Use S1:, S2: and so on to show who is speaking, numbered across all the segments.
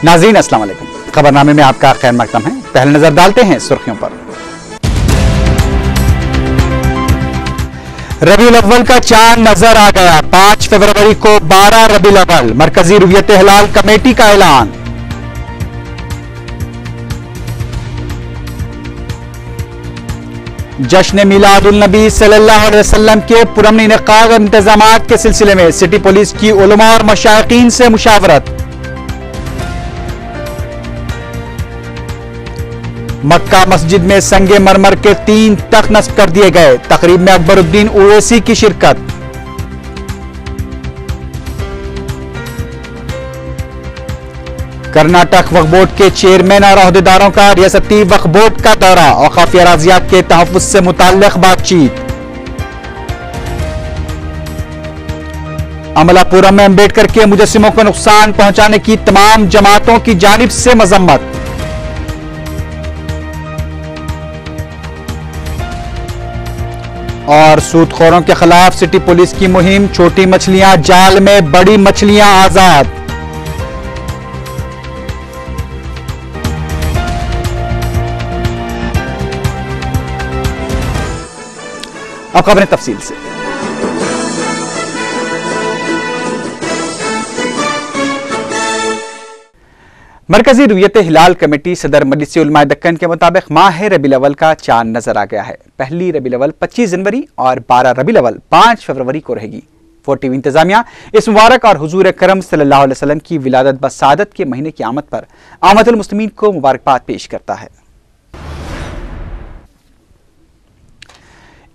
S1: नाज़रीन अस्सलाम वालेकुम। खबरनामे में आपका खैर मकदम है। पहले नजर डालते हैं सुर्खियों पर। रबीउल अव्वल का चांद नजर आ गया। 5 फरवरी को 12 रबीउल अव्वल, मरकजी रुयत हिलाल कमेटी का ऐलान। जश्न मिलादुल नबी सल्लल्लाहु अलैहि वसल्लम के पुरअमन इनेकाद और इंतजामात के सिलसिले में सिटी पुलिस की उलमा और मशाइखीन से मुशावरत। मक्का मस्जिद में संगे मरमर के 3 तख्त नस्ब कर दिए गए। तकरीब में अकबरुद्दीन ओवैसी की शिरकत। कर्नाटक वक्फ बोर्ड के चेयरमैन और अहदेदारों का रियासती वक्फ बोर्ड का दौरा। औकाफी अराजियात के तहफ्फुज़ से मुताल्लिक़ बातचीत। अमलापुरम में अम्बेडकर के मुजस्सिमों को नुकसान पहुंचाने की तमाम जमातों की जानिब से मजम्मत। और सूदखोरों के खिलाफ सिटी पुलिस की मुहिम। छोटी मछलियां जाल में, बड़ी मछलियां आजाद। अब खबरें तफसील से। मरकजी रुयत हिलाल कमेटी सदर मजलिस उलमा दक्कन के मुताबिक माह रबीउल अव्वल का चांद नजर आ गया है। पहली रबीउल अव्वल 25 जनवरी और 12 रबीउल अव्वल 5 फरवरी को रहेगी। टीवी इंतजामिया इस मुबारक और हुजूर करम सल्लल्लाहु अलैहि वसल्लम की विलादत बसादत के महीने की आमद पर आमदुल मुस्लिमीन को मुबारकबाद पेश करता है।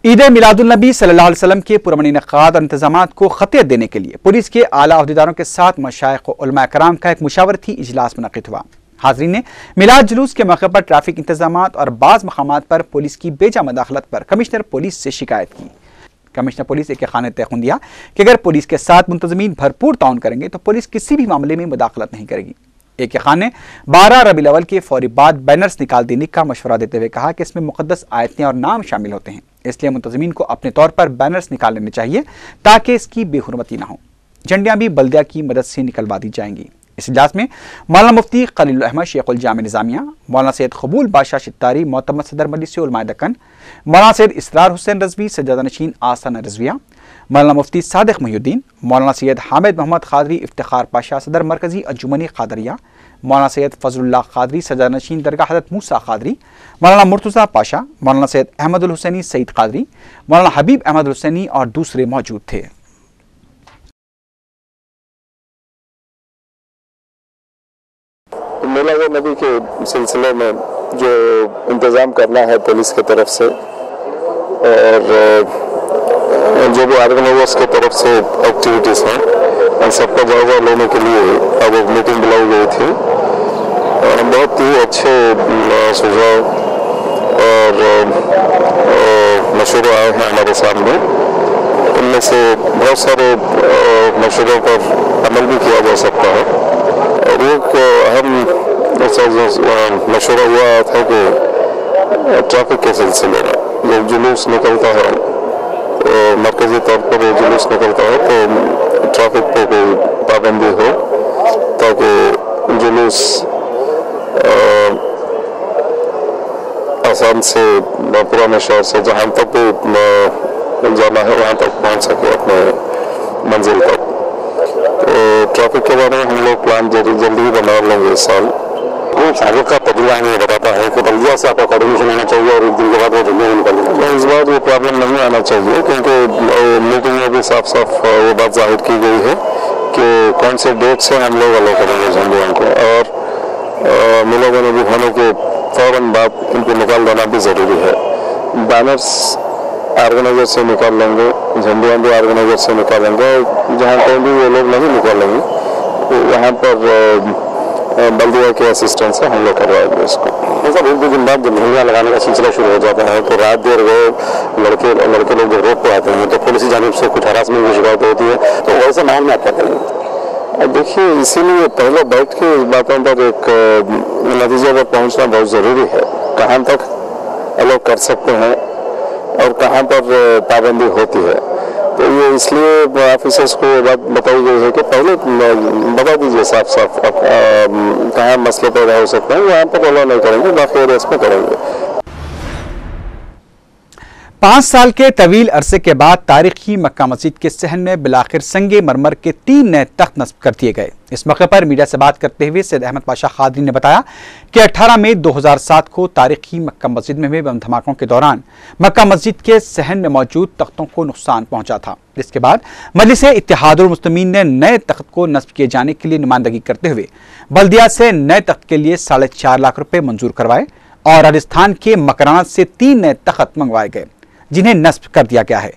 S1: ईद मिलादुल नबी सल्लल्लाहु अलैहि वसल्लम के पुरअमन इनेकाद और इंतजामात को खतियत देने के लिए पुलिस के आला अहदेदारों के साथ मशाइख और उलमा कराम का एक मुशावरती इजलास मुनक़िद हुआ। हाज़रीन ने मिलाद जुलूस के मौके पर ट्रैफिक इंतजामात और बाज़ मकामात पर पुलिस की बेजा मदाखलत पर कमिश्नर पुलिस से शिकायत की। कमिश्नर पुलिस एक खाने तयख़ुन दिया कि अगर पुलिस के साथ मुंतज़मीन भरपूर ताउन करेंगे तो पुलिस किसी भी मामले में मुदाखलत नहीं करेगी। एक खान ने 12 रबीउल अव्वल के फौरी बाद बैनर्स निकाल देने का मशवरा देते हुए कहा कि इसमें मुक़द्दस आयतें और नाम शामिल होते हैं, इसलिए मुंतज़मीन को अपने तौर पर बैनर्स निकाल लेने चाहिए ताकि इसकी बेहुरमती ना हो। झंडियां भी बल्दिया की मदद से निकलवा दी जाएंगी। इस इजलास में मौलाना मुफ्ती खलील अहमद शेखुल जामे निज़ामिया, मौलाना सैयद कबूल बादशाह शित्तारी मोतमद सदर मजलिस उलमा दक्कन, मौलाना सैयद इसरार हुसैन रज़वी सज्जादा नशीन आस्थाना रज़विया, मौलाना मुफ्ती सादिक मुहिउद्दीन, मौलाना सैयद हामिद मोहम्मद खादरी इफ्तिखार पाशा सदर मरकजी अंजुमन क़ादरिया, मौलाना सैयद फजलुल्लाह खादरी सज्जादा नशीन दरगाह हज़रत मूसा खादरी, मौलाना मुर्तज़ा पाशा, मौलाना सैयद अहमदुल हुसैनी सईद कादरी, मौलाना हबीब अहमद हुसैनी और दूसरे मौजूद थे।
S2: मिलाद नबी के सिलसिले में जो इंतज़ाम करना है पुलिस की तरफ से और जो भी ऑर्गेनाइजर्स की तरफ से एक्टिविटीज़ हैं उन सबका जायजा लेने के लिए अब एक मीटिंग बुलाई गई थी। बहुत ही अच्छे सुझाव और मशवरे आए हैं हमारे सामने। उनमें से बहुत सारे मशवरों पर अमल भी किया जा सकता है। और एक अहम मशवरा हुआ था कि ट्रैफिक के सिलसिले में जब जुलूस निकलता है तो मरकजी तौर पर जुलूस निकलता है तो ट्रैफिक पे कोई पाबंदी हो ताकि जुलूस आसान से पुराने शहर से जहाँ तक भी जाना है वहाँ तक पहुँच सके अपने मंजिल तक। तो ट्रैफिक के बारे में हम लोग प्लान जल्दी ही बना लेंगे इस साल।
S3: साबिक का तजुर्बा हमें बताता है कि बल्दिया से आपका कोऑर्डिनेशन होना चाहिए और एक दिन के बाद वो जल्दी निकलना।
S2: इस बार वो प्रॉब्लम नहीं आना चाहिए क्योंकि मीटिंग में भी साफ साफ वो बात जाहिर की गई है कि कौन से डेट से हम लोग अलग करेंगे झंडियों को और मिलाद नबी होने के फौरन बाद इनको निकाल देना भी ज़रूरी है। बैनर्स ऑर्गेनाइजर से निकाल लेंगे, झंडियाँ भी ऑर्गेनाइजर से निकालेंगे। जहाँ कहीं भी वो लोग नहीं निकालेंगे तो वहाँ पर बल्दिया के असिस्टेंट से हम लोग करवाएंगे इसको।
S3: मतलब 1-2 दिन बाद जब झंडियाँ लगाने का सिलसिला शुरू हो जाता है तो रात देर गए लड़के लोग जब रोड पर आते हैं तो पुलिस की जानिब से कुछ हरासमेंट की शिकायत होती है, तो वैसे माहौल में आप क्या करेंगे?
S2: देखिए, इसीलिए पहले बैठ के इस बातों पर एक नतीजे पर पहुंचना बहुत ज़रूरी है। कहाँ तक अलग कर सकते हैं और कहाँ पर पाबंदी होती है। तो ये इसलिए ऑफिसर्स को ये बात बताई गई है कि पहले बता दीजिए साफ साफ कहाँ मसले पैदा हो सकते हैं, यहाँ पर अलाउ नहीं करेंगे, बाकी एरियाज में करेंगे।
S1: 5 साल के तवील अरसे के बाद तारीखी मक्का मस्जिद के सहन में बिलाखिर संगे मरमर के 3 नए तख्त नस्ब कर दिए गए। इस मौके पर मीडिया से बात करते हुए सैयद अहमद पाशा खादरी ने बताया कि 18 मई 2007 को तारीखी मक्का मस्जिद में हुए बम धमाकों के दौरान मक्का मस्जिद के सहन में मौजूद तख्तों को नुकसान पहुंचा था, जिसके बाद मजलिस इत्तेहादुल मुस्लिमीन ने नए तख्त को नस्ब किए जाने के लिए नुमाइंदगी करते हुए बल्दिया से नए तख्त के लिए 4.5 लाख रुपए मंजूर करवाए और राजस्थान के मकराना से 3 नए तख्त मंगवाए गए, जिन्हें नस्ब कर दिया गया है।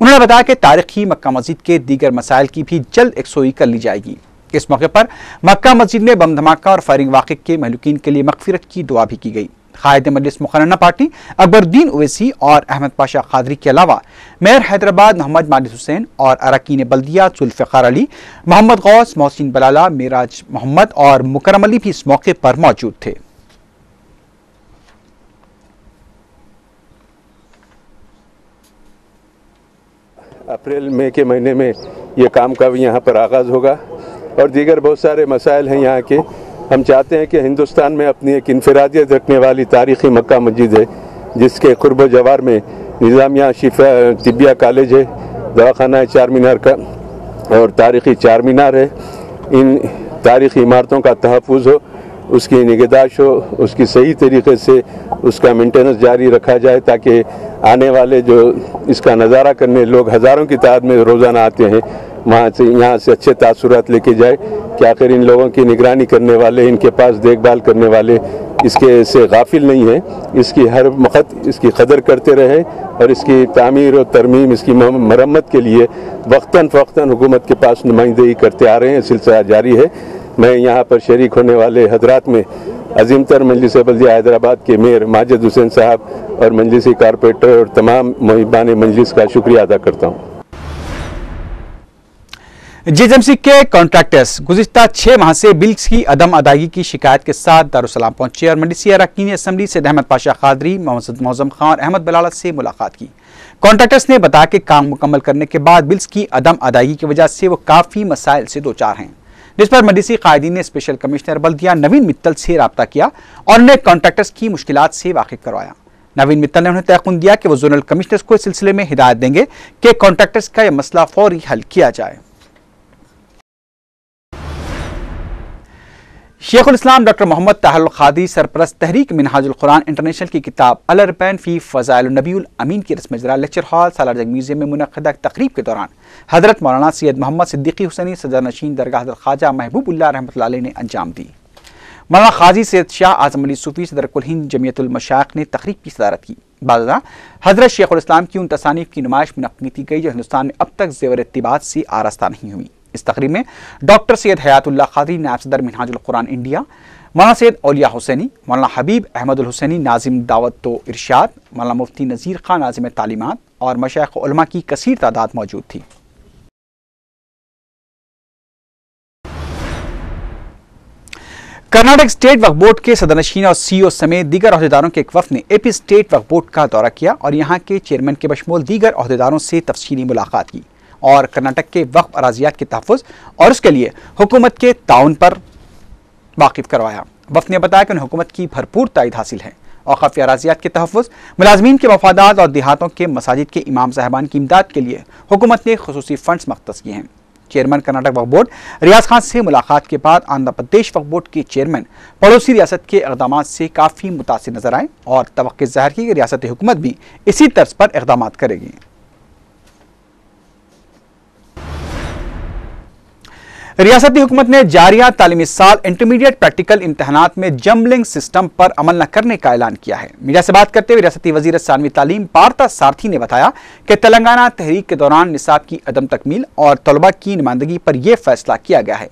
S1: उन्होंने बताया कि तारीखी मक्का मस्जिद के दीगर मसाइल की भी जल्द यकसोई कर ली जाएगी। इस मौके पर मक्का मस्जिद में बम धमाका और फायरिंग वाक़े के महलूकीन के लिए मगफिरत की दुआ भी की गई। कायद मजलिस मुकर्रना पार्टी अकबरुद्दीन ओवैसी और अहमद पाशा खादरी के अलावा मेयर हैदराबाद मोहम्मद माजिद हुसैन और अरकान बल्दिया जुल्फ़िकार अली, मोहम्मद गौस, मोहसिन बलाला, मेराज मोहम्मद और मुकरम अली भी इस मौके पर मौजूद थे।
S4: अप्रैल मई के महीने में ये काम का भी यहाँ पर आगाज़ होगा और दीगर बहुत सारे मसाइल हैं यहाँ के। हम चाहते हैं कि हिंदुस्तान में अपनी एक इनफरादियत रखने वाली तारीख़ी मक्का मस्जिद है, जिसके कुर्ब जवार में निज़ामिया शिफा तिबिया कॉलेज है, दवाखाना 4 मीनार का और तारीख़ी 4 मीनार है। इन तारीख़ी इमारतों का तहफ़्फ़ुज़ हो, उसकी निगहदाश्त हो, उसकी सही तरीके से उसका मेंटेनेंस जारी रखा जाए, ताकि आने वाले जो इसका नज़ारा करने लोग हज़ारों की तादाद में रोज़ाना आते हैं, वहाँ से यहाँ से अच्छे तासुरात लेके जाए कि आखिर इन लोगों की निगरानी करने वाले, इनके पास देखभाल करने वाले इसके से गाफिल नहीं है, इसकी हर वक्त इसकी कदर करते रहे और इसकी तामीर और तरमीम, इसकी मरम्मत के लिए वक्तन फ़वक्तन हुकूमत के पास नुमाइंदगी करते आ रहे हैं। सिलसिला जारी है। मैं यहाँ पर शरीक होने वाले हजरात में अजीम तर मजलिस बल्दिया हैदराबाद के मेयर माजिद हुसैन साहब और मजलिसी कारपोरेटर और तमाम मुहिबान मजलिस का शुक्रिया अदा करता हूँ।
S1: जीएचएमसी के कॉन्ट्रैक्टर्स गुज़िश्ता 6 माह से बिल्स की अदम अदायगी की शिकायत के साथ दारुसलाम पहुंचे और मजलिसी अरकान असम्बली से अहमद पाशा खादरी, मोहम्मद मौज़म खान और अहमद बलाला से मुलाकात की। कॉन्ट्रैक्टर्स ने बताया कि काम मुकम्मल करने के बाद बिल्स की अदम अदायगी की वजह से वो काफ़ी मसाइल से दो चार हैं, जिस पर मजलिसी कायदीन ने स्पेशल कमिश्नर बल्दिया नवीन मित्तल से रब्ता किया और उन्हें कॉन्ट्रैक्टर्स की मुश्किलात से वाकिफ करवाया। नवीन मित्तल ने उन्हें तयक़ुन दिया कि वो जोनल कमिश्नर्स को इस सिलसिले में हिदायत देंगे कि कॉन्ट्रैक्टर्स का यह मसला फौरी हल किया जाए। शेखुल इस्लाम डॉक्टर मोहम्मद ताहिर खादी सरपरस्त तहरीक मिनहाजुल कुरान इंटरनेशनल की किताब अल अरबैन फी फ़ज़ाइल नबीउल अमीन की रस्म इजरा लेक्चर हॉल सालारजंग म्यूजियम में मुनक़्क़दा तकरीब के दौरान हज़रत मौलाना सैयद मोहम्मद सिद्दीकी हुसैनी सदर नशीन दरगाह हज़रत ख्वाजा महबूबुल्लाह रहमतुल्लाह अलैह ने अंजाम दी। मौलाना क़ाज़ी सैयद शाह आज़म अली सूफ़ी सदर कुल हिंद जमियतुल मशाइख़ ने तकरीब की सदारत की। बाज़ हज़रत शेखुल इस्लाम की उन तसानीफ़ की नुमाइश मुनक़्क़द की गई जो हिंदुस्तान में अब तक ज़ेवर इत्तिबाअ से आरास्ता नहीं हुई। इस तकरीब में डॉक्टर सैयद हयातुल्लाह क़ादरी नायब सदर मिनहाजुल कुरान इंडिया, मौलाना सैयद औलिया हुसैनी, मौलाना हबीब अहमदुल हुसैनी नाजिम दावत तो इरशाद, मौलाना मुफ्ती नज़ीर खान नाजिम तालीमात और मशाइख़ उलमा की कसीर तादाद मौजूद थी। कर्नाटक स्टेट वक्फ बोर्ड के सदरनशीन और सीईओ समेत दीगर अहदेदारों के एक वफ़द ने एपी स्टेट वक्फ बोर्ड का दौरा किया और यहाँ के चेयरमैन के बशमूल दीगर अहदेदारों से तफसीली मुलाकात की और कर्नाटक के वक्फ अराजियात के तहफ़्फ़ुज़ और उसके लिए हुकूमत के ताउन पर वाकिफ करवाया। वफ़द ने बताया कि उन्हें हुकूमत की भरपूर तायद हासिल है और खफिया अराजियात के तहफ़्फ़ुज़, मुलाज़मीन के मफादात और देहातों के मसाजिद के इमाम साहबान की इमदाद के लिए हुकूमत ने खुसूसी फ़ंड्स मख्तस किए हैं। चेयरमैन कर्नाटक वक्फ बोर्ड रियाज खान से मुलाकात के बाद आंध्र प्रदेश वक्फ बोर्ड के चेयरमैन पड़ोसी रियासत के इक़दामात से काफ़ी मुतासिर नजर आए और तवक्कुह ज़ाहिर की कि रियासती हुकूमत भी इसी तर्ज पर इक़दामात करेगी। रियासती हुकूमत ने जारिया तालीमी साल इंटरमीडिएट प्रैक्टिकल इम्तहानात में जंबलिंग सिस्टम पर अमल न करने का ऐलान किया है। मीडिया से बात करते हुए रियासती वजीर सानवी तालीम पार्था सारथी ने बताया कि तेलंगाना तहरीक के दौरान निसाब की अदम तकमील और तलबा की नुमाइंदगी पर यह फैसला किया गया है।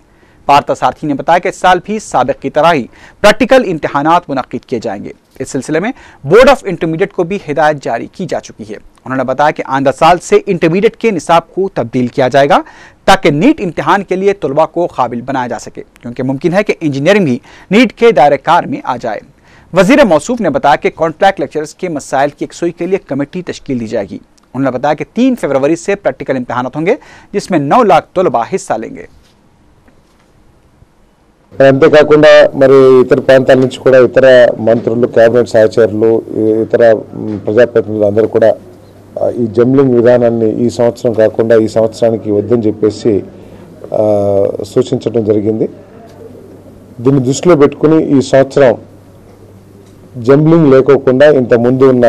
S1: पार्था सारथी ने बताया कि इस साल भी साबिक़ की तरह ही प्रैक्टिकल इम्तहानात मुनक़्क़िद किए जाएंगे। इस सिलसिले में बोर्ड ऑफ इंटरमीडिएट को भी हिदायत जारी की जा चुकी है। उन्होंने बताया कि आइंदा साल से इंटरमीडिएट के निसाब को तब्दील किया जाएगा ताकि नीट इम्तिहान के लिए तलबा को काबिल बनाया जा सके, क्योंकि मुमकिन है कि इंजीनियरिंग भी नीट के दायरे कार में आ जाए। वजीर मौसूफ ने बताया कि कॉन्ट्रैक्ट लेक्चरर्स के मसाइल की यकसुई के लिए कमेटी तश्कील दी जाएगी उन्होंने बताया कि 3 फरवरी से प्रैक्टिकल इम्तिहान होंगे, जिसमें 9 लाख तलबा हिस्सा लेंगे।
S5: అంతేకాకుండా మరి ఇతర ప్రాంతాల నుంచి కూడా ఇతర మంత్రులు, కేబినెట్ సహచరులు, ఇతర ప్రజాప్రతినిధులు అందరూ కూడా ఈ జంబ్లింగ్ విధానాన్ని ఈ సంవత్సరం కాకుండా ఈ సంవత్సరానికి వద్దని చెప్పేసి సూచించడం జరిగింది. దీన్ని దృష్టిలో పెట్టుకుని ఈ సంవత్సరం జంబ్లింగ్ లేకోకుండా ఇంత ముందు ఉన్న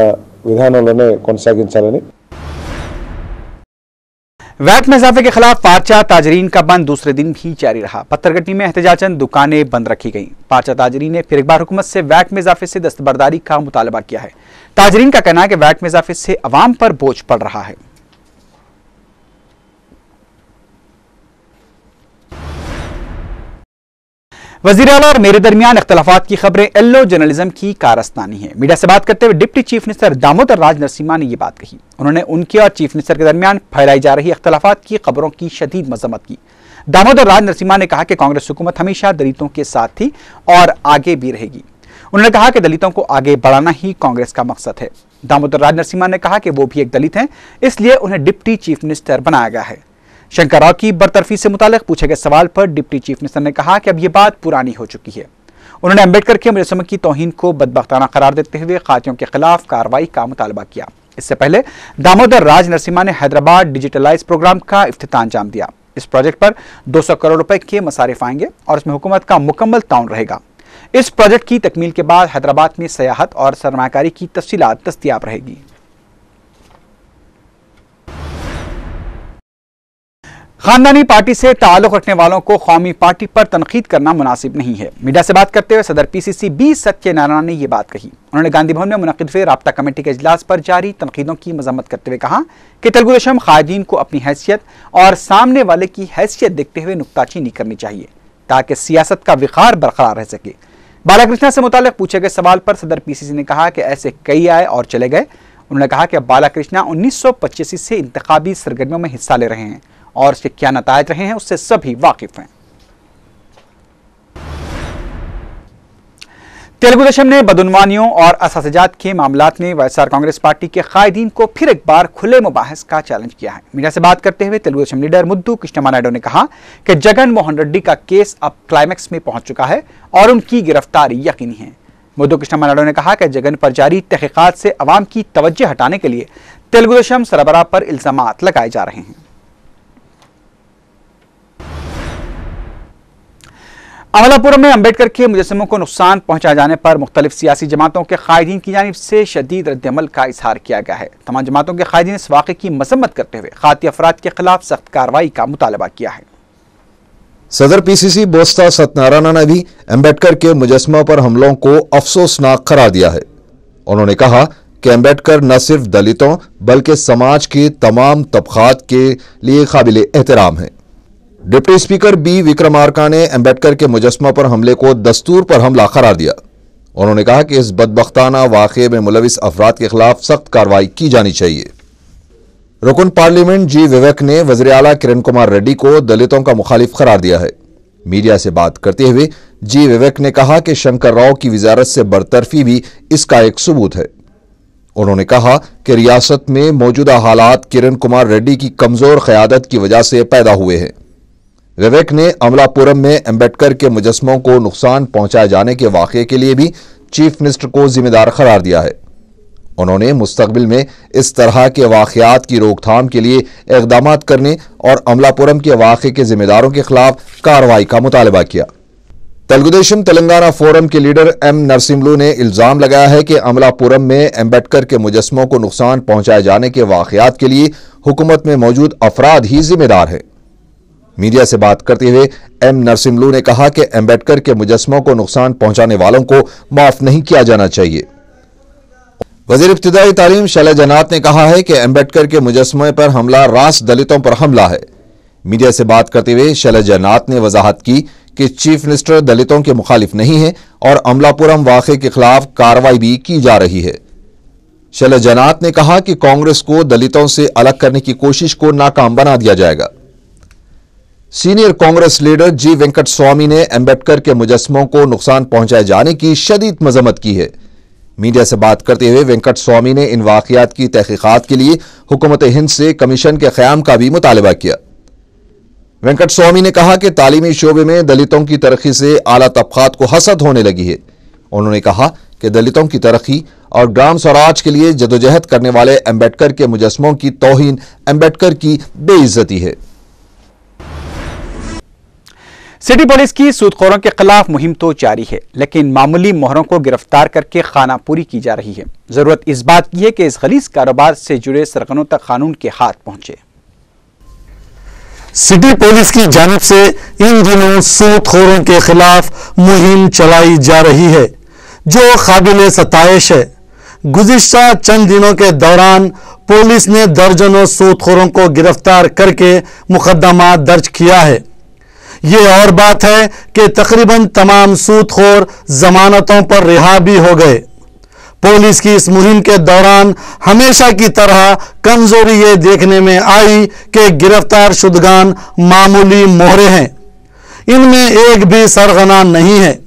S5: విధానంలోనే కొనసాగించాలని.
S1: वैट में इजाफे के खिलाफ पार्चा ताजरीन का बंद दूसरे दिन भी जारी रहा। पत्थरगट्टी में एहतजाजन दुकानें बंद रखी गईं। पार्चा ताजरीन ने फिर एक बार हुकूमत से वैट में इजाफे से दस्तबरदारी का मुतालबा किया है। ताजरीन का कहना है कि वैट में इजाफे से अवाम पर बोझ पड़ रहा है। वज़ीर आला और मेरे दरमियान इख्तलाफात की खबरें एल्लो जर्नलिज्म की कारस्तानी है। मीडिया से बात करते हुए डिप्टी चीफ मिनिस्टर दामोदर राज नरसिम्हा ने यह बात कही। उन्होंने उनके और चीफ मिनिस्टर के दरमियान फैलाई जा रही इख्तलाफात की खबरों की शदीद मजम्मत की। दामोदर राज नरसिम्हा ने कहा कि कांग्रेस हुकूमत हमेशा दलितों के साथ थी और आगे भी रहेगी। उन्होंने कहा कि दलितों को आगे बढ़ाना ही कांग्रेस का मकसद है। दामोदर राज नरसिम्हा ने कहा कि वो भी एक दलित हैं, इसलिए उन्हें डिप्टी चीफ मिनिस्टर बनाया गया है। शंकर राव की बरतरफी से मुतालिक पूछे गए सवाल पर डिप्टी चीफ मिनिस्टर ने कहा कि अब यह बात पुरानी हो चुकी है। उन्होंने अम्बेडकर के मुजस्समे की तौहीन को बदबख्ताना करार देते हुए खातियों के खिलाफ कार्रवाई का मुतालबा किया। इससे पहले दामोदर राज नरसिम्हा ने हैदराबाद डिजिटलाइज प्रोग्राम का इफ्तिताह अंजाम दिया। इस प्रोजेक्ट पर 200 करोड़ रुपए के मसारिफ आएंगे और इसमें हुकूमत का मुकम्मल ताउन रहेगा। इस प्रोजेक्ट की तकमील के बाद हैदराबाद में सयाहत और सरमाकारी की तफसीलात दस्तयाब रहेगी। खानदानी पार्टी से ताल्लुक रखने वालों को कौमी पार्टी पर तनकीद करना मुनासिब नहीं है। मीडिया से बात करते हुए सदर पीसीसी बी सत्यनारायण ने यह बात कही। उन्होंने गांधी भवन में मुनक़िद हुए राब्ता कमेटी के इजलास पर जारी तनकीदों की मजम्मत करते हुए कहा कि तेलुगु देशम कायदीन को अपनी हैसियत और सामने वाले की हैसियत देखते हुए नुक्ताचीनी करनी चाहिए ताकि सियासत का विखार बरकरार रह सके। बालाकृष्णा से मुताल्लिक पूछे गए सवाल पर सदर पीसीसी ने कहा कि ऐसे कई आए और चले गए। उन्होंने कहा कि बालाकृष्णा 1985 से इंतखाबी सरगर्मियों में हिस्सा ले रहे हैं और इसके क्या नतायज रहे हैं उससे सभी वाकिफ हैं। तेलुगु देशम ने बदउनवानियों और असासजात के मामलात में वाईएसआर कांग्रेस पार्टी के कायदीन को फिर एक बार खुले मुबाहिस का चैलेंज किया है। मीडिया से बात करते हुए तेलुगु देशम लीडर मुद्दू कृष्णमा नायडू ने कहा कि जगन मोहन रेड्डी का केस अब क्लाइमैक्स में पहुंच चुका है और उनकी गिरफ्तारी यकीनी है। मुद्दू कृष्णमा नायडू ने कहा कि जगन पर जारी तहकीकात से अवाम की तवज्जो हटाने के लिए तेलुगु देशम सरबराह पर इल्जामात लगाए जा रहे हैं। अमलापुरम में अम्बेडकर के मुजस्समों को नुकसान पहुंचाए जाने पर मुख्तलिफ सियासी जमातों के कायदीन की जानिब से शदीद रद्दअमल का इजहार किया गया है। तमाम जमातों के कायदीन इस वाक़े की मजम्मत करते हुए खाती अफराद के खिलाफ सख्त कार्रवाई का मुतालबा किया है।
S6: सदर पीसीसी बोस्ता सत्यनारायण ने भी अम्बेडकर के मुजस्समों पर हमलों को अफसोसनाक करार दिया है। उन्होंने कहा कि अम्बेडकर न सिर्फ दलितों बल्कि समाज के तमाम तबकात के लिए काबिल एहतराम है। डिप्टी स्पीकर बी विक्रमार्का ने अम्बेडकर के मुजस्समा पर हमले को दस्तूर पर हमला करार दिया। उन्होंने कहा कि इस बदबख्ताना वाक़े में मुलविस अफराद के खिलाफ सख्त कार्रवाई की जानी चाहिए। रुकन पार्लियामेंट जी विवेक ने वज़ीर आला किरण कुमार रेड्डी को दलितों का मुखालिफ करार दिया है। मीडिया से बात करते हुए जी विवेक ने कहा कि शंकर राव की वजारत से बरतरफी भी इसका एक सबूत है। उन्होंने कहा कि रियासत में मौजूदा हालात किरण कुमार रेड्डी की कमजोर क़यादत की वजह से पैदा हुए हैं। विवेक ने अमलापुरम में अम्बेडकर के मुजस्समों को नुकसान पहुंचाए जाने के वाक़े के लिए भी चीफ मिनिस्टर को जिम्मेदार करार दिया है। उन्होंने मुस्तकबिल में इस तरह के वाक़यात की रोकथाम के लिए इक़दाम करने और अमलापुरम के वाक़े के जिम्मेदारों के खिलाफ कार्रवाई का मुतालबा किया। तेलुगु देशम तेलंगाना फोरम के लीडर एम नरसिम्लू ने इल्ज़ाम लगाया है कि अमलापुरम में अम्बेडकर के मुजस्समों को नुकसान पहुंचाए जाने के वाक़यात के लिए हुकूमत में मौजूद अफराद ही जिम्मेदार हैं। मीडिया से बात करते हुए एम नरसिम्लू ने कहा कि अम्बेडकर के मुजस्समों को नुकसान पहुंचाने वालों को माफ नहीं किया जाना चाहिए। वज़ीर इब्तिदाई तालीम शैलजा जन्नात ने कहा है कि अम्बेडकर के मुजस्समे पर हमला रास दलितों पर हमला है। मीडिया से बात करते हुए शैलजा जन्नात ने वजाहत की कि चीफ मिनिस्टर दलितों के मुखालिफ नहीं है और अमलापुरम वाक़े के खिलाफ कार्रवाई भी की जा रही है। शैलजा जन्नात ने कहा कि कांग्रेस को दलितों से अलग करने की कोशिश को नाकाम बना दिया जाएगा। सीनियर कांग्रेस लीडर जी वेंकट स्वामी ने अम्बेडकर के मुजस्समों को नुकसान पहुंचाए जाने की शदीद मजम्मत की है। मीडिया से बात करते हुए वेंकट स्वामी ने इन वाकयात की तहकीकात के लिए हुकूमत हिंद से कमीशन के क़याम का भी मुतालबा किया। वेंकट स्वामी ने कहा कि तालीमी शोबे में दलितों की तरक्की से आला तबकात को हसद होने लगी है। उन्होंने कहा कि दलितों की तरक्की और ग्राम स्वराज के लिए जदोजहद करने वाले अम्बेडकर के मुजस्समों की तौहीन अम्बेडकर की बेइज्जती है।
S1: सिटी पुलिस की सूदखोरों के खिलाफ मुहिम तो जारी है, लेकिन मामूली मोहरों को गिरफ्तार करके खानापूरी की जा रही है। जरूरत इस बात की है कि इस गलीज कारोबार से जुड़े सरगनों तक कानून के हाथ पहुंचे।
S7: सिटी पुलिस की जानिब से इन दिनों सूदखोरों के खिलाफ मुहिम चलाई जा रही है, जो काबिल सताइश है। गुज़िश्ता चंद दिनों के दौरान पुलिस ने दर्जनों सूदखोरों को गिरफ्तार करके मुकदमा दर्ज किया है। ये और बात है कि तकरीबन तमाम सूदखोर जमानतों पर रिहा भी हो गए। पुलिस की इस मुहिम के दौरान हमेशा की तरह कमजोरी ये देखने में आई कि गिरफ्तार शुदगान मामूली मोहरे हैं, इनमें एक भी सरगना नहीं है,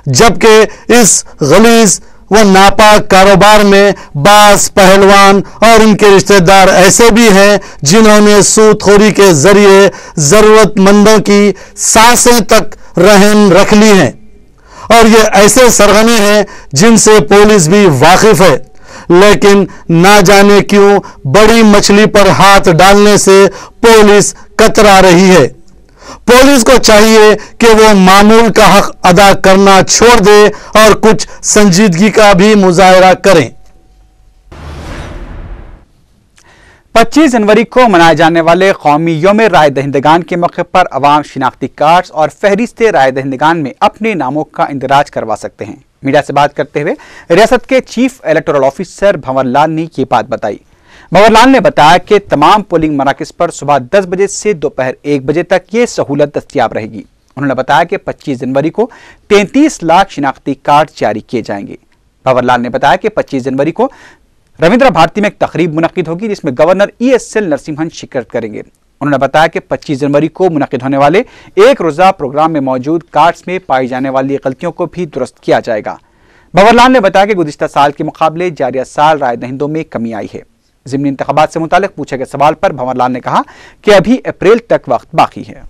S7: जबकि इस गलीज व नापाक कारोबार में बास पहलवान और उनके रिश्तेदार ऐसे भी हैं जिन्होंने सूदखोरी के जरिए जरूरतमंदों की सांसें तक रहन रख ली हैं, और ये ऐसे सरगने हैं जिनसे पुलिस भी वाकिफ है, लेकिन ना जाने क्यों बड़ी मछली पर हाथ डालने से पुलिस कतरा रही है। पुलिस को चाहिए कि वो मामूल का हक अदा करना छोड़ दे और कुछ संजीदगी का भी मुजाहरा करें।
S1: 25 जनवरी को मनाए जाने वाले कौमी यौम राय दहिंदगान के मौके पर अवाम शिनाख्ती कार्ड्स और फहरिस्त राय दहिंदगान में अपने नामों का इंदराज करवा सकते हैं। मीडिया से बात करते हुए रियासत के chief electoral officer Bhanwar Lal ने ये बात बताई। भंवर लाल ने बताया कि तमाम पोलिंग मराकज पर सुबह 10 बजे से दोपहर 1 बजे तक ये सहूलत दस्तियाब रहेगी। उन्होंने बताया कि 25 जनवरी को 33 लाख शिनाख्ती कार्ड जारी किए जाएंगे। भंवर लाल ने बताया कि 25 जनवरी को रविंद्र भारती में एक तकरीब मुनक्किद होगी, जिसमें गवर्नर ESL नरसिम्हन शिरकत करेंगे। उन्होंने बताया कि 25 जनवरी को मुनक्किद होने वाले एक रोजा प्रोग्राम में मौजूद कार्ड्स में पाई जाने वाली गलतियों को भी दुरुस्त किया जाएगा। भंवर लाल ने बताया कि गुज़िश्ता साल के मुकाबले जारिया साल राय दहिंदों में कमी आई है। ज़िमनी इंतखाबात से मुतालिक पूछे गए सवाल पर भंवर लाल ने कहा कि अभी अप्रैल तक वक्त बाकी है।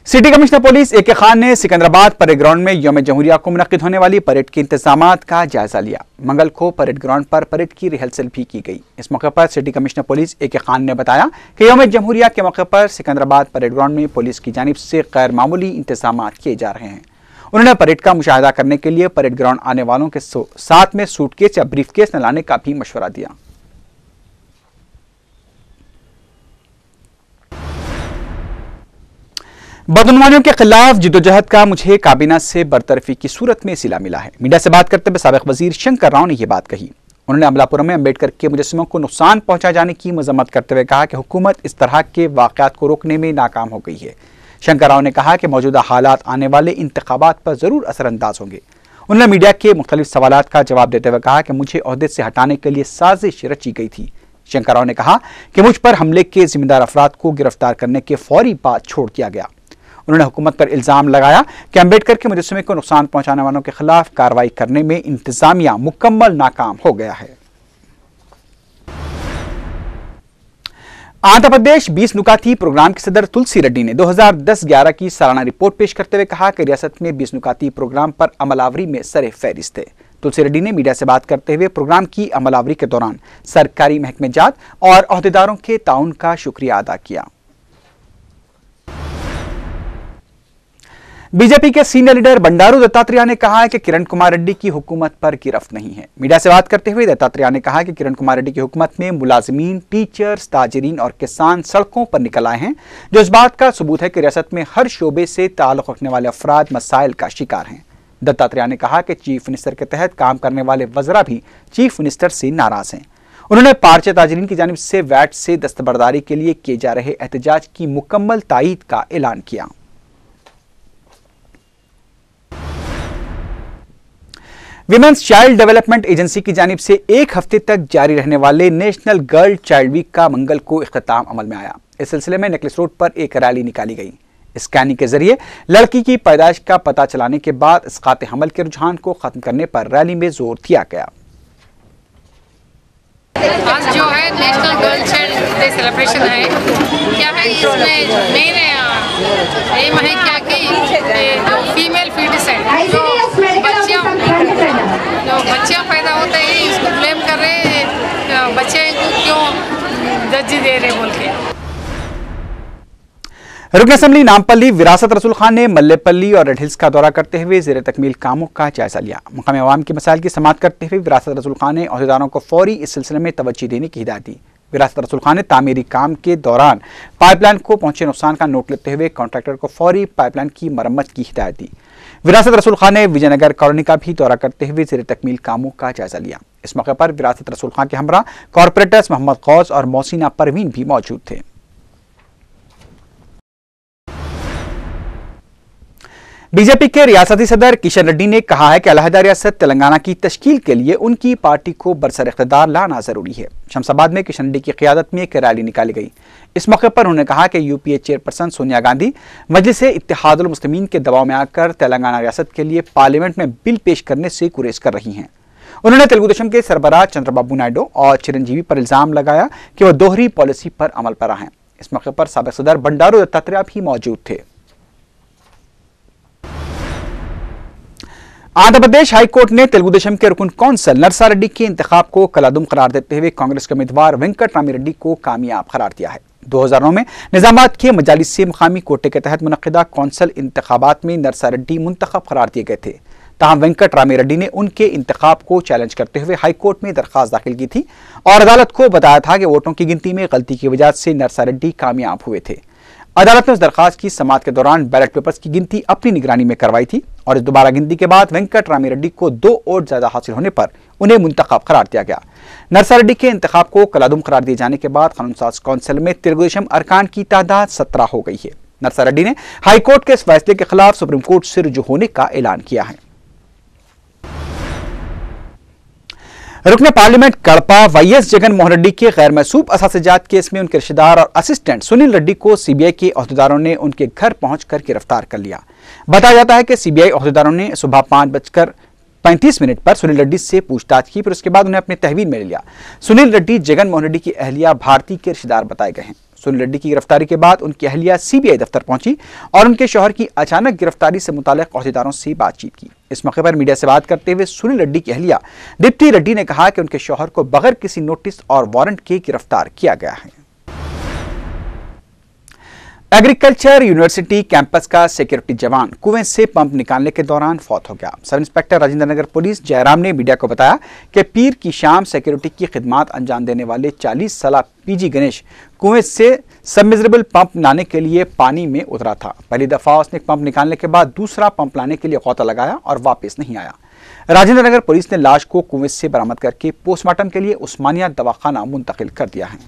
S1: City commissioner police AK Khan ने सिकंदराबाद परेड ग्राउंड में यौम जमहूरिया को मुनक्किद होने वाली परेड के इंतजामात का जायजा लिया। मंगल को परेड ग्राउंड पर परेड की रिहर्सल भी की गई। इस मौके पर city commissioner police AK Khan ने बताया कि यौम जमहूरिया के मौके पर सिकंदराबाद परेड ग्राउंड में पुलिस की जानिब से गैर मामूली इंतजामात किए जा रहे हैं। उन्होंने परेड का मुशाहिदा करने के लिए परेड ग्राउंड आने वालों के साथ में सूटकेस या ब्रीफकेस न लाने का भी मशवरा दिया। बदनुमानियों के खिलाफ जिद्दोजहद का मुझे काबीना से बरतरफी की सूरत में सिला मिला है। मीडिया से बात करते हुए साबिक वजीर शंकर राव ने यह बात कही। उन्होंने अमलापुरम में अम्बेडकर के मुजस्समों को नुकसान पहुंचा जाने की मजम्मत करते हुए कहा कि हुकूमत इस तरह के वाकयात को रोकने में नाकाम हो गई है। शंकर राव ने कहा कि मौजूदा हालात आने वाले इंतखाबात पर जरूर असरअंदाज होंगे। उन्होंने मीडिया के मुख्तलिफ सवालात का जवाब देते हुए कहा कि मुझे ओहदे से हटाने के लिए साजिश रची गई थी। शंकर राव ने कहा कि मुझ पर हमले के जिम्मेदार अफराद को गिरफ्तार करने के फौरी बाद छोड़ दिया गया। उन्होंने हुकूमत पर इल्जाम लगाया कि अम्बेडकर के मुजस्समे को नुकसान पहुंचाने वालों के खिलाफ कार्रवाई करने में इंतजामिया मुकम्मल नाकाम हो गया है। आंध्र प्रदेश 20 नुकाती प्रोग्राम के सदर तुलसी रेड्डी ने 2010-11 की सालाना रिपोर्ट पेश करते हुए कहा कि रियासत में 20 नुकाती प्रोग्राम पर अमलावरी में सरे फहरिस्त है। तुलसी रेड्डी ने मीडिया से बात करते हुए प्रोग्राम की अमलावरी के दौरान सरकारी महकमे जात और अहदेदारों के ताउन का शुक्रिया अदा किया। बीजेपी के सीनियर लीडर बंडारू दत्तात्रेय ने कहा है कि किरण कुमार रेड्डी की हुकूमत पर गिरफ्त नहीं है। मीडिया से बात करते हुए दत्तात्रेय ने कहा कि किरण कुमार रेड्डी की हुकूमत में मुलाजिमीन, टीचर्स, ताजिरीन और किसान सड़कों पर निकल आए हैं, जो इस बात का सबूत है कि रियासत में हर शोबे से ताल्लुक रखने वाले अफराद मसाइल का शिकार हैं। दत्तात्रेय ने कहा कि चीफ मिनिस्टर के तहत काम करने वाले वज़रा भी चीफ मिनिस्टर से नाराज हैं। उन्होंने पार्चे ताजिरीन की जानिब से वैट से दस्तबरदारी के लिए किए जा रहे एहतजाज की मुकम्मल तायीद का ऐलान किया। विमेंस चाइल्ड डेवलपमेंट एजेंसी की जानिब से एक हफ्ते तक जारी रहने वाले नेशनल गर्ल चाइल्ड वीक का मंगल को इख्तिताम अमल में आया। इस सिलसिले में नेकलेस रोड पर एक रैली निकाली गई। स्कैनिंग के जरिए लड़की की पैदाइश का पता चलाने के बाद इसकात हमल के रुझान को खत्म करने पर रैली में जोर दिया गया।
S8: आज जो है national girl child day celebration है, क्या है इसमें मेन एम है क्या कि जो फीमेल फीटिसाइड जो बच्चियाँ पैदा होते हैं इसको ब्लेम कर रहे, बच्चे को क्यों दर्जी दे रहे बोल के।
S1: रुकन असेंबली नामपल्ली विरासत रसूल खान ने मल्लेपल्ली और रेड हिल्स का दौरा करते हुए ज़ेर तकमील कामों का जायजा लिया। मकामी अवाम के मसाइल की समाअत करते हुए विरासत रसूल खान ने अहदेदारों को फौरी इस सिलसिले में तवज्जो देने की हिदायत दी। विरासत रसूल खान ने तामीरी काम के दौरान पाइपलाइन को पहुंचे नुकसान का नोट लेते हुए कॉन्ट्रैक्टर को फौरी पाइपलाइन की मरम्मत की हिदायत दी। विरासत रसूल खान ने विजयनगर कॉलोनी का भी दौरा करते हुए ज़ेर तकमील कामों का जायजा लिया। इस मौके पर विरासत रसूल खान के हमरा कॉरपोरेटर्स मोहम्मद गौस और मोहसिना परवीन भी मौजूद थे। बीजेपी के रियासती सदर किशन रेड्डी ने कहा है कि अलहदा रियासत तेलंगाना की तश्कील के लिए उनकी पार्टी को बरसर इख्तिदार लाना जरूरी है। शमशाबाद में किशन रेड्डी की क़ियादत में एक रैली निकाली गई। इस मौके पर उन्होंने कहा कि यूपीए चेयरपर्सन सोनिया गांधी मजलिस इत्तेहादुल मुस्लिमीन के दबाव में आकर तेलंगाना रियासत के लिए पार्लियामेंट में बिल पेश करने से गुरेज कर रही हैं। उन्होंने तेलुगु देशम के सरबराह चंद्रबाबू नायडू और चिरंजीवी पर इल्जाम लगाया कि वह दोहरी पॉलिसी पर अमल पैरा हैं। इस मौके पर साबिक सदर बंडारू दत्तात्रेय भी मौजूद थे। आंध्र प्रदेश हाईकोर्ट ने तेलुगु देशम के रुकन कौंसल नरसा रेड्डी के इंतखाब को कलादुम करार देते हुए कांग्रेस के उम्मीदवार वेंकट रामी रेड्डी को कामयाब करार दिया है। 2009 में निजामाबाद के मजालिस से मुकामी कोटे के तहत मुनक्किदा कौंसल इंतखाबात में नरसा रेड्डी मुंतखब करार दिए गए थे। ताहम वेंकट रामी रेड्डी ने उनके इंतखाब को चैलेंज करते हुए हाईकोर्ट में दरखास्त दाखिल की थी और अदालत को बताया था कि वोटों की गिनती में गलती की वजह से नरसा रेड्डी कामयाब हुए थे। अदालत ने उस दरखास्त की समाअत के दौरान बैलेट पेपर्स की गिनती अपनी निगरानी में करवाई थी और इस दोबारा गिनती के बाद वेंकट रामी रेड्डी को 2 वोट ज्यादा हासिल होने पर उन्हें मुंतखब करार दिया गया। नरसा रेड्डी के इंतखाब को कलादुम करार दिए जाने के बाद कानून साज कौंसिल में तेलुगु देशम अरकान की तादाद 17 हो गई है। नरसा रेड्डी ने हाईकोर्ट के इस फैसले के खिलाफ सुप्रीम कोर्ट से रुजू होने का ऐलान किया है। रुकने पार्लियामेंट कड़पा वाईएस जगन मोहन रेड्डी के गैर महसूब असातिजात केस में उनके रिश्तेदार और असिस्टेंट सुनील रेड्डी को सीबीआई के अहदेदारों ने उनके घर पहुंचकर गिरफ्तार कर लिया। बताया जाता है कि सीबीआई अहदेदारों ने सुबह 5:35 पर सुनील रेड्डी से पूछताछ की, फिर उसके बाद उन्हें अपने तहवील में ले लिया। सुनील रेड्डी जगन मोहन रेड्डी की अहलिया भारती के रिश्तेदार बताए गए हैं। सुनील रेड्डी की गिरफ्तारी के बाद उनकी अहलिया सीबीआई दफ्तर पहुंची और उनके शौहर की अचानक गिरफ्तारी से मुताल्लिक अहदेदारों से बातचीत की। इस मौके पर मीडिया से बात करते हुए सुनील रेड्डी की अहलिया दीप्ति रेड्डी ने कहा कि उनके शौहर को बगैर किसी नोटिस और वारंट के गिरफ्तार किया गया है। एग्रीकल्चर यूनिवर्सिटी कैंपस का सिक्योरिटी जवान कुएं से पंप निकालने के दौरान फौत हो गया। Sub inspector Rajendra Nagar police Jairam ने मीडिया को बताया कि पीर की शाम सिक्योरिटी की खिदमत अंजाम देने वाले 40 साल पीजी गणेश कुएं से सबमर्सिबल पंप लाने के लिए पानी में उतरा था। पहली दफा उसने पंप निकालने के बाद दूसरा पंप लाने के लिए गौता लगाया और वापस नहीं आया। राजेंद्र नगर पुलिस ने लाश को कुएं से बरामद करके पोस्टमार्टम के लिए उस्मानिया दवाखाना मुंतकिल कर दिया है।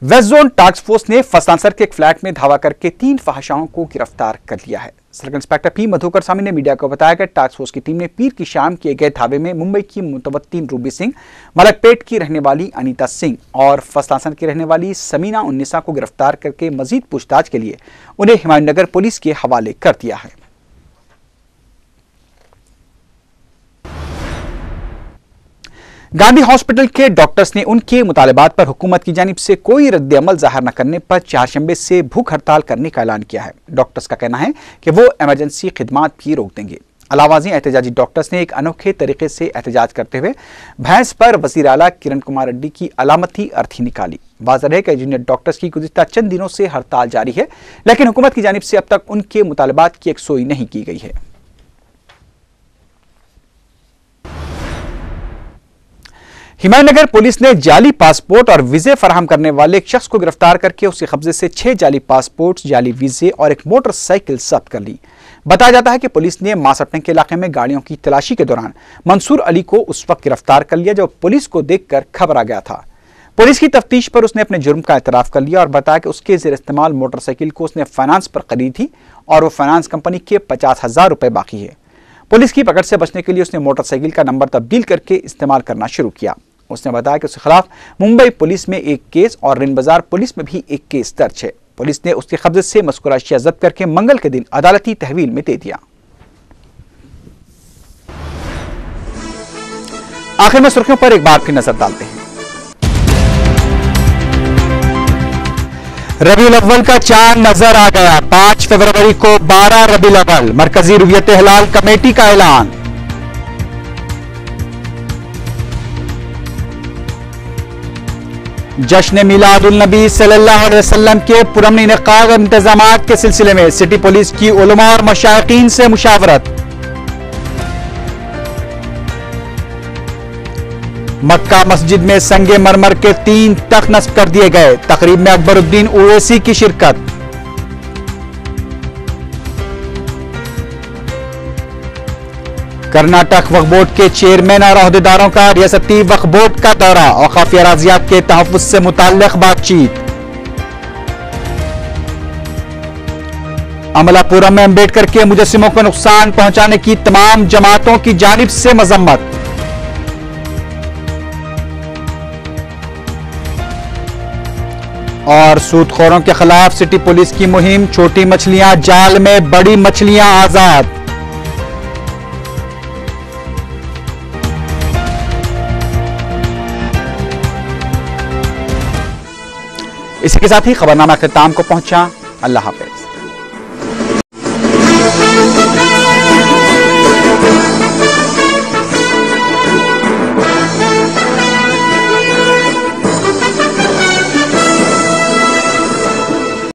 S1: वेस्ट जोन टास्क फोर्स ने फसलांसर के एक फ्लैट में धावा करके 3 फहाशाओं को गिरफ्तार कर लिया है। सर्कल इंस्पेक्टर पी मधुकर स्वामी ने मीडिया को बताया कि टास्क फोर्स की टीम ने पीर की शाम किए गए धावे में मुंबई की मुतवत्तिन रूबी सिंह, मलकपेट की रहने वाली अनीता सिंह और फसलांसर की रहने वाली समीना उन्नीसा को गिरफ्तार करके मजीद पूछताछ के लिए उन्हें हुमायूं नगर पुलिस के हवाले कर दिया है। गांधी हॉस्पिटल के डॉक्टर्स ने उनके मुतालबात पर हुकूमत की जानिब से कोई रद्द अमल जाहिर न करने पर चारशंबे से भूख हड़ताल करने का ऐलान किया है। डॉक्टर्स का कहना है कि वो इमरजेंसी खिदमात भी रोक देंगे। अलावाजी एहतजाजी डॉक्टर्स ने एक अनोखे तरीके से एहतजाज करते हुए भैंस पर वजीर आला किरण कुमार रेड्डी की अलामती अर्थी निकाली। वाज़ेह है कि जूनियर डॉक्टर्स की गुज़िश्ता चंद दिनों से हड़ताल जारी है, लेकिन हुकूमत की जानिब से अब तक उनके मुतालबात की यकसोई नहीं की गई है। हुमायूं नगर पुलिस ने जाली पासपोर्ट और वीजे फराहम करने वाले एक शख्स को गिरफ्तार करके उसके कब्जे से 6 जाली पासपोर्ट, जाली वीजे और एक मोटरसाइकिल जब्त कर ली। बताया जाता है कि पुलिस ने मासटन के इलाके में गाड़ियों की तलाशी के दौरान मंसूर अली को उस वक्त गिरफ्तार कर लिया जब पुलिस को देखकर घबरा गया था। पुलिस की तफ्तीश पर उसने अपने जुर्म का एतराफ कर लिया और बताया कि उसके जेर इस्तेमाल मोटरसाइकिल को उसने फाइनेंस पर खरीदी थी और वो फाइनेंस कंपनी के 50,000 रुपए बाकी है। पुलिस की पकड़ से बचने के लिए उसने मोटरसाइकिल का नंबर तब्दील करके इस्तेमाल करना शुरू किया। उसने बताया कि उसके खिलाफ मुंबई पुलिस में एक केस और रिन बाजार पुलिस में भी एक केस दर्ज है। पुलिस ने उसके कब्जे से मज़कूरा अशिया जब्त करके मंगल के दिन अदालती तहवील में दे दिया। आखिर में सुर्खियों पर एक बार फिर नजर डालते हैं। रबीउल अव्वल का चांद नजर आ गया। 5 फरवरी को 12 रबीउल अव्वल, मरकजी रुयत हिलाल कमेटी का ऐलान। जश्न मिलादुल नबी सल्लल्लाहु अलैहि वसल्लम के पुरअमन इनेकाद और इंतजामात के सिलसिले में सिटी पुलिस की उलमा और मशाइकीन से मुशावरत। मक्का मस्जिद में संगे मरमर के 3 तख्त नस्ब कर दिए गए। तकरीब में अकबरुद्दीन ओवैसी की शिरकत। कर्नाटक वक्फ बोर्ड के चेयरमैन और अहदेदारों का रियासती वक्फ बोर्ड का दौरा। औकाफी अराज़ियात के तहफ़्फ़ुज़ से मुताल्लिक़ बातचीत। अमलापुरम में अम्बेडकर के मुजस्सिमों को नुकसान पहुंचाने की तमाम जमातों की जानिब से मजम्मत। और सूदखोरों के खिलाफ सिटी पुलिस की मुहिम। छोटी मछलियां जाल में, बड़ी मछलियां आजाद। इसी के साथ ही खबरनामा के अख्ताम को पहुंचा। अल्लाह हाफ़िज़।